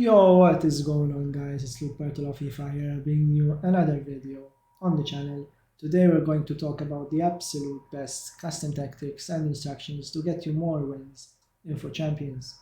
Yo, what is going on, guys? It's Luke Bertol of Fifa here, bringing you another video on the channel. Today we're going to talk about the absolute best custom tactics and instructions to get you more wins in FUT Champions.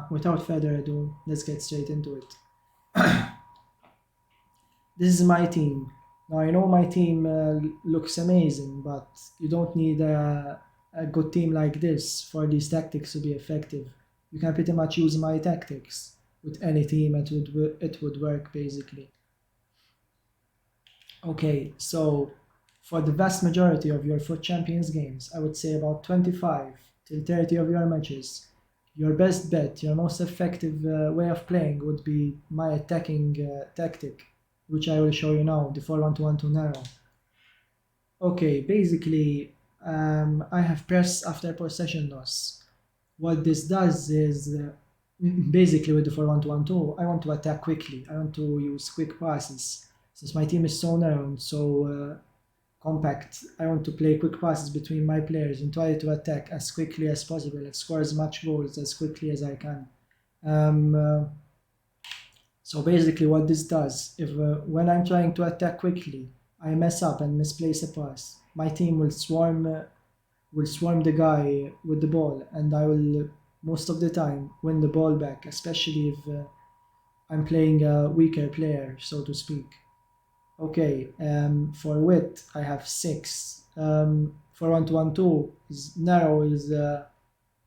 Without further ado, let's get straight into it. This is my team. Now, I know my team looks amazing, but you don't need a good team like this for these tactics to be effective. You can pretty much use my tactics with any team. It would work basically. Okay, so for the vast majority of your FUT Champions games, I would say about 25 till 30 of your matches, your best bet, your most effective way of playing would be my attacking tactic, which I will show you now, the 4-1-2-1-2 narrow. Okay, basically I have press after possession loss. What this does is basically with the 4-1-2-1-2, I want to attack quickly. I want to use quick passes. Since my team is so narrow and so compact, I want to play quick passes between my players and try to attack as quickly as possible and score as much goals as quickly as I can. So basically what this does, if when I'm trying to attack quickly, I mess up and misplace a pass, my team will swarm the guy with the ball, and I will most of the time win the ball back, especially if I'm playing a weaker player, so to speak. Okay, for width I have 6. For 1-2-1-2 is narrow, is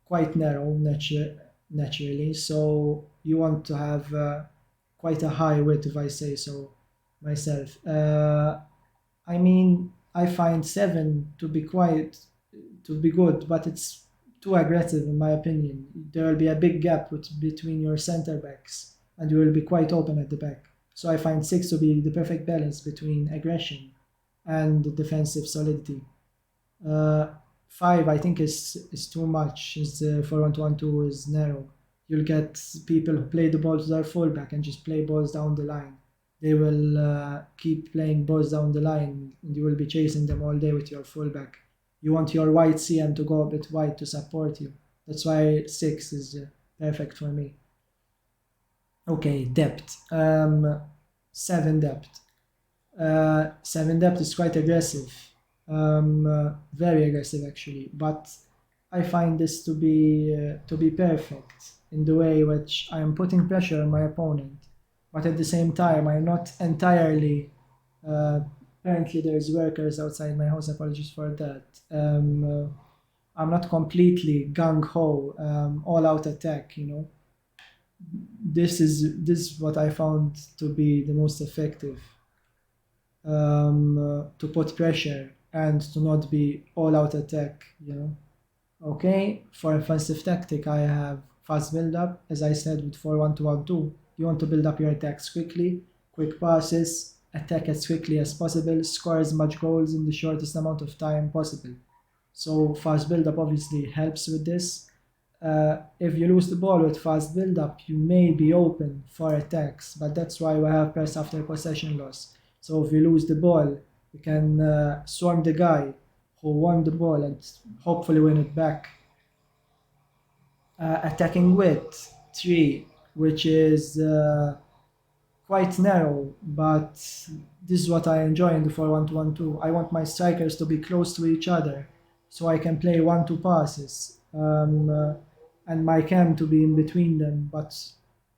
quite narrow naturally, so you want to have quite a high width, if I say so myself. I mean, I find 7 to be good, but it's too aggressive in my opinion. There will be a big gap between your center backs and you will be quite open at the back. So I find 6 to be the perfect balance between aggression and defensive solidity. 5 I think is too much. Is for 1-2-1-2 is narrow. You'll get people who play the ball to their fullback and just play balls down the line. They will keep playing balls down the line and you will be chasing them all day with your fullback. You want your wide CM to go a bit wide to support you. That's why 6 is perfect for me. Okay, depth. 7 depth. 7 depth is quite aggressive. Very aggressive actually. But I find this to be perfect in the way which I am putting pressure on my opponent. But at the same time, I'm not entirely... Apparently there's workers outside my house, apologies for that. I'm not completely gung-ho, all-out attack, you know. This is what I found to be the most effective. To put pressure and to not be all-out attack, you know. Okay, for offensive tactic I have fast build-up, as I said with 4-1-2-1-2. You want to build up your attacks quickly, quick passes, attack as quickly as possible, score as much goals in the shortest amount of time possible. So fast build-up obviously helps with this. If you lose the ball with fast build-up, you may be open for attacks, but that's why we have press after possession loss. So if you lose the ball, you can swarm the guy who won the ball and hopefully win it back. Attacking width 3, which is quite narrow, but this is what I enjoy in the 4-1-2-1-2. I want my strikers to be close to each other so I can play 1-2 passes, and my cam to be in between them, but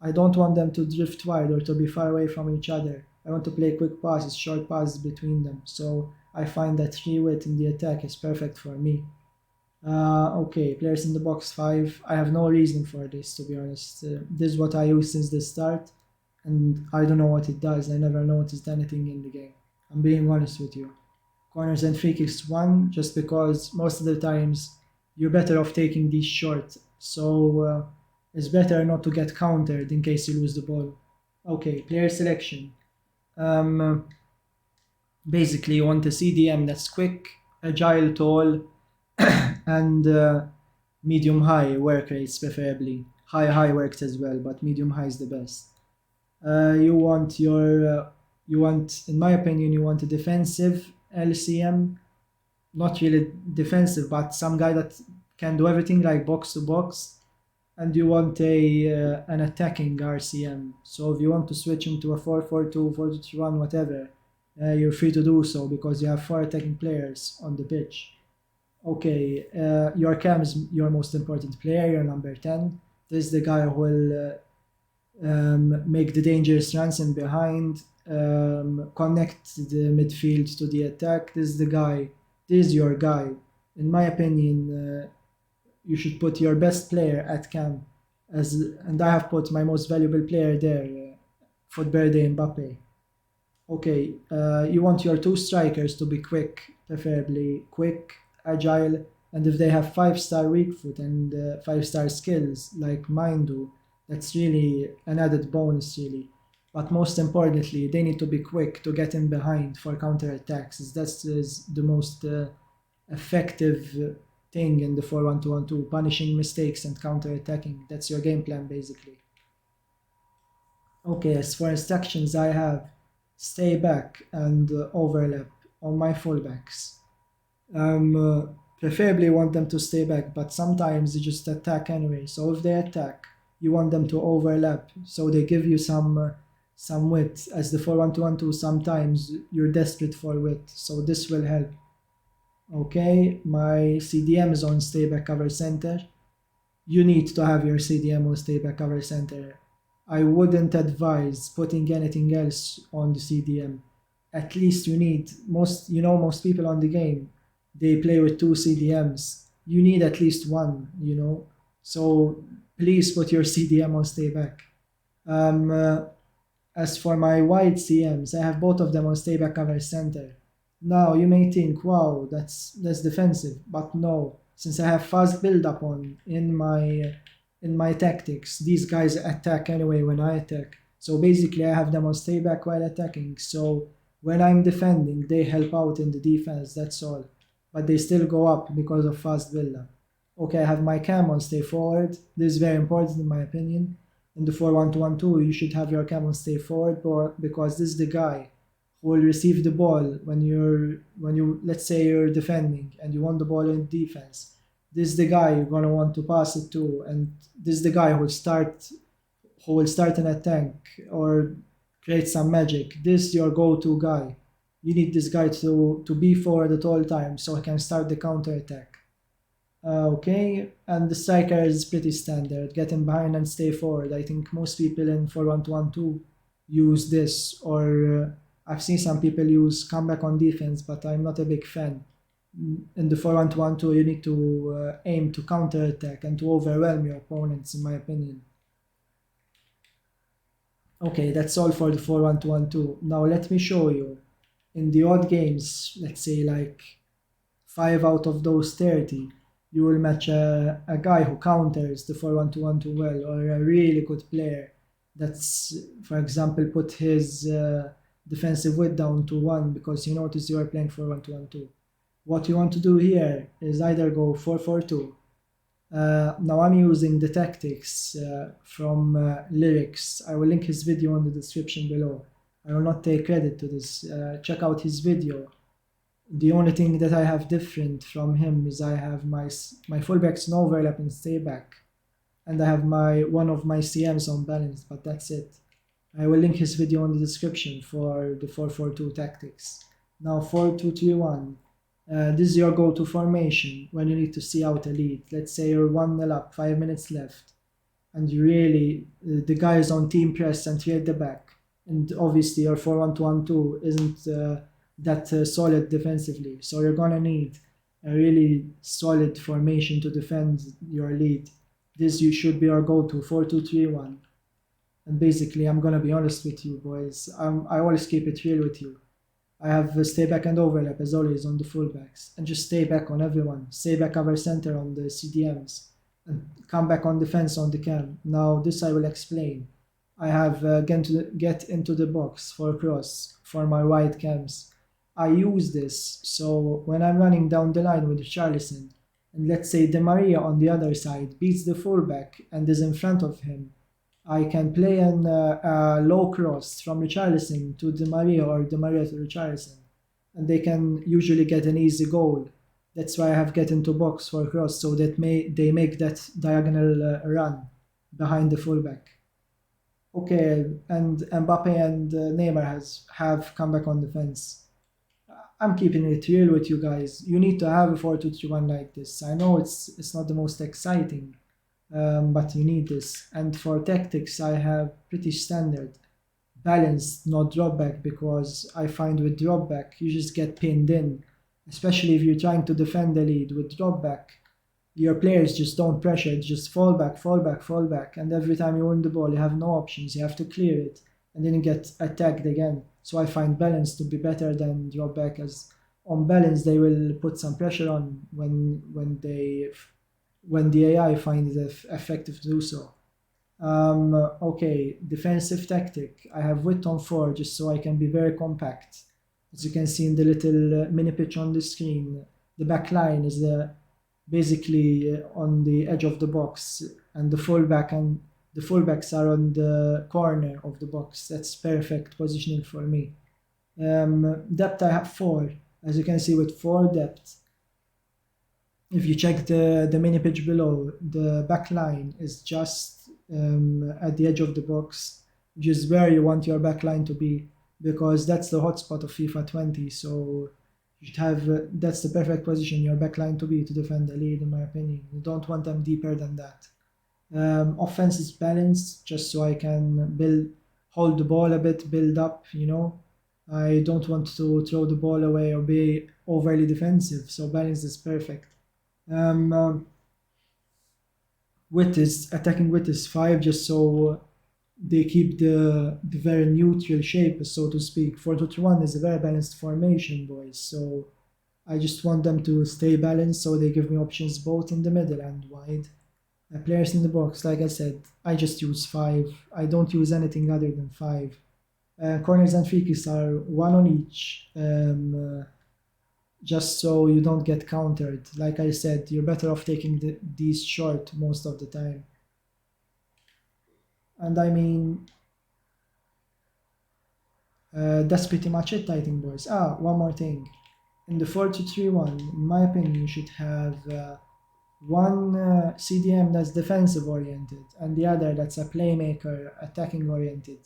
I don't want them to drift wide or to be far away from each other. I want to play quick passes, short passes between them, so I find that 3 width in the attack is perfect for me. Okay, players in the box 5. I have no reason for this, to be honest. This is what I use since the start, and I don't know what it does. I never noticed anything in the game. I'm being honest with you. Corners and free kicks 1, just because most of the times you're better off taking these short, so it's better not to get countered in case you lose the ball. Okay, player selection. Basically you want a CDM that's quick, agile, tall, and medium-high work rates preferably. High works as well, but medium-high is the best. You want, in my opinion, you want a defensive LCM, not really defensive, but some guy that can do everything like box to box, and you want an attacking RCM. So if you want to switch into a 4-4-2, 4-2-3-1, whatever, you're free to do so because you have 4 attacking players on the pitch. Okay, your cam is your most important player, your number 10. This is the guy who will make the dangerous runs in behind, connect the midfield to the attack. This is the guy, this is your guy. In my opinion, you should put your best player at cam, and I have put my most valuable player there, Footbirthday Mbappe. Okay, you want your 2 strikers to be quick, preferably quick, agile, and if they have 5-star weak foot and 5-star skills like mine do, that's really an added bonus really. But most importantly, they need to be quick to get in behind for counter-attacks. That is the most effective thing in the 4-1-2-1-2, punishing mistakes and counter-attacking. That's your game plan basically. Okay, as for instructions I have stay back and overlap on my fullbacks. Preferably want them to stay back, but sometimes they just attack anyway. So if they attack, you want them to overlap, so they give you some width. As the 4-1-2-1-2, sometimes you're desperate for width, so this will help. Okay, my CDM is on stay back cover center. You need to have your CDM on stay back cover center. I wouldn't advise putting anything else on the CDM. At least you need most people on the game, they play with 2 CDMs. You need at least one, So please put your CDM on stay back. As for my wide CMs, I have both of them on stay back cover center. Now you may think, wow, that's defensive, but no. Since I have fast build-up on in my tactics, these guys attack anyway when I attack. So basically I have them on stay back while attacking. So when I'm defending, they help out in the defense, that's all. But they still go up because of fast build-up. Okay, I have my cam on stay forward. This is very important in my opinion. In the 4-1-2-1-2, you should have your cam on stay forward because this is the guy who will receive the ball when you let's say you're defending and you want the ball in defense. This is the guy you're gonna want to pass it to, and this is the guy who will start an attack or create some magic. This is your go-to guy. You need this guy to be forward at all times so he can start the counter attack. Okay, and the striker is pretty standard. Get in behind and stay forward. I think most people in 4-1-2-1-2 use this, or I've seen some people use comeback on defense, but I'm not a big fan. In the 4-1-2-1-2, you need to aim to counter attack and to overwhelm your opponents, in my opinion. Okay, that's all for the 4-1-2-1-2. Now let me show you. In the odd games, let's say like 5 out of those 30, you will match a guy who counters the 4-1-2-1-2 well, or a really good player that's, for example, put his defensive width down to 1 because he noticed you are playing 4-1-2-1-2. What you want to do here is either go 4-4-2. Now I'm using the tactics from Lyrics. I will link his video in the description below. I will not take credit to this. Check out his video. The only thing that I have different from him is I have my fullbacks in overlap and stay back, and I have one of my CMs on balance, but that's it. I will link his video in the description for the 4-4-2 tactics. Now 4-2-3-1. This is your go-to formation when you need to see out a lead. Let's say you're 1-0 up, 5 minutes left, and the guy is on team press and 3 at the back. And obviously your 4-1-2-1-2 isn't that solid defensively, so you're gonna need a really solid formation to defend your lead. This should be our go-to 4-2-3-1. And basically, I'm gonna be honest with you boys. I always keep it real with you. I have stay back and overlap as always on the fullbacks, and just stay back on everyone. Stay back cover center on the CDMs, and come back on defense on the cam. Now this I will explain. I have get into the box for cross for my wide cams. I use this so when I'm running down the line with Richarlison, and let's say Di Maria on the other side beats the fullback and is in front of him, I can play a low cross from Richarlison to Di Maria or Di Maria to Richarlison, and they can usually get an easy goal. That's why I have get into box for cross, so that they make that diagonal run. behind the fullback. Okay, and Mbappe and Neymar have come back on the fence. I'm keeping it real with you guys. You need to have a 4-2-3-1 like this. I know it's not the most exciting, but you need this. And for tactics, I have pretty standard, balanced, not drop back, because I find with drop back you just get pinned in, especially if you're trying to defend the lead. With drop back, your players just don't pressure, it's just fall back, fall back, fall back, and every time you win the ball, you have no options, you have to clear it, and then you get attacked again. So I find balance to be better than drop back, as on balance they will put some pressure on when the AI finds it effective to do so. Okay, defensive tactic. I have width on 4 just so I can be very compact. As you can see in the little mini pitch on the screen, the back line is basically on the edge of the box, and the fullbacks are on the corner of the box. That's perfect positioning for me. Depth I have 4. As you can see with 4 depth, if you check the mini pitch below, the back line is just at the edge of the box, which is where you want your back line to be, because that's the hotspot of FIFA 20. So you should have that's the perfect position your back line to be to defend the lead, in my opinion. You don't want them deeper than that. Offense is balanced, just so I can hold the ball a bit, build up. I don't want to throw the ball away or be overly defensive. So balance is perfect. Attacking width is 5, just so they keep the very neutral shape, so to speak. 4-2-1 is a very balanced formation, boys. So I just want them to stay balanced, so they give me options both in the middle and wide. Players in the box, like I said, I just use 5. I don't use anything other than 5. Corners and free kicks are 1 on each. Just so you don't get countered. Like I said, you're better off taking these short most of the time. And I mean, that's pretty much it, I think, boys. One more thing. In the 4-2-3-1, in my opinion, you should have one CDM that's defensive oriented and the other that's a playmaker, attacking oriented.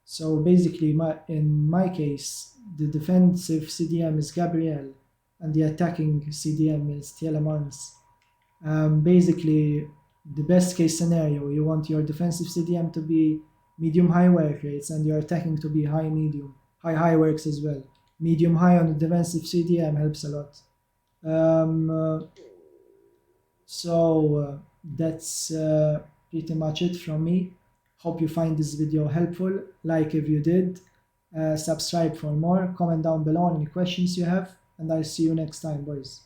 So basically, in my case, the defensive CDM is Gabriel, and the attacking CDM is Tielemans. Basically, the best case scenario, you want your defensive CDM to be medium-high work rates and your attacking to be high-medium. High works as well. Medium-high on the defensive CDM helps a lot. So that's pretty much it from me. Hope you find this video helpful. Like if you did. Subscribe for more. Comment down below any questions you have. And I'll see you next time, boys.